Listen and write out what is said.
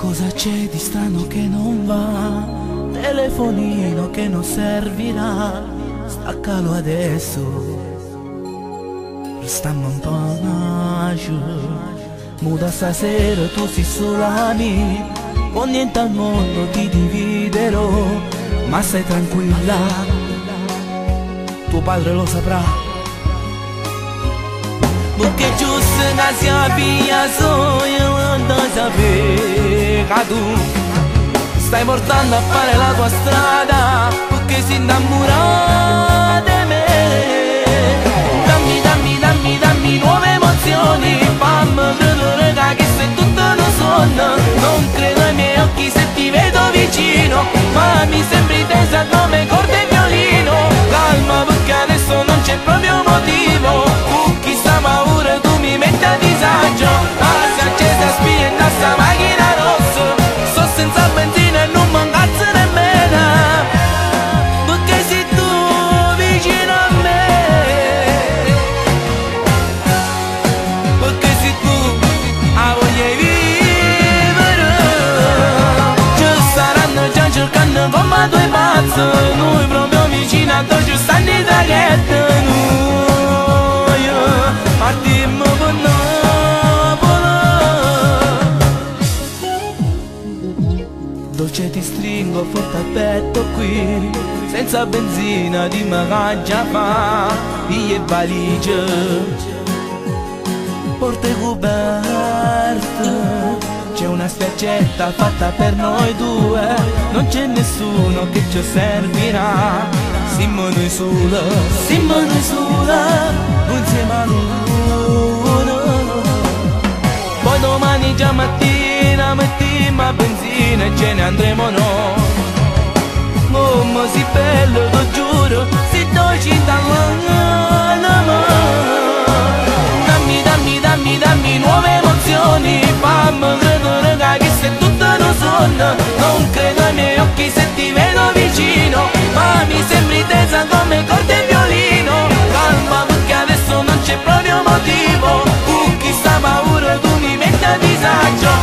Cosa c'è di strano che non va? Telefonino che non servirà, staccalo adesso. Stiamo un po' giù, muda stasera tu sei sola mia, con niente al mondo ti dividerò, ma stai tranquilla, tuo padre lo saprà. Perché giusto che sia via io non sapere che tu stai portando a fare la tua strada, perché si innamora di me. Dammi nuove emozioni, fammi credere che sei tutto un sogno. Non credo ai miei occhi se ti vedo vicino, ma mi sembri tesa come corde e violino. Calma perché adesso non c'è proprio motivo, chissà paura tu mi metti a disagio. Ah, si è accesa spinta sta macchina rossa, sto senza benzina e non mi incazzo nemmeno, perché sei tu vicino a me, perché sei tu a voglia di vivere. Ci staranno già cercando come due pazzi, noi proprio vicino a te ci stanno i traghetti. Partimmo per Napoli, dolce ti stringo forte al petto qui, senza benzina di magaggia fa, via e valigie, porte coperte, c'è una spiaccetta fatta per noi due, non c'è nessuno che ci servirà, siamo noi sola, insieme a noi. Poi domani già mattina mettiamo a benzina e ce ne andremo noi. Oh, ma si bello, lo giuro, si dolci dall'anima. Dammi nuove emozioni, fammi credere che sei tutto un sogno. Non credo ai miei occhi se ti vedo vicino, ma mi sembri tesa come corde e violino. Calma perché adesso non c'è proprio motivo, chissà paura tu mi metti a disagio.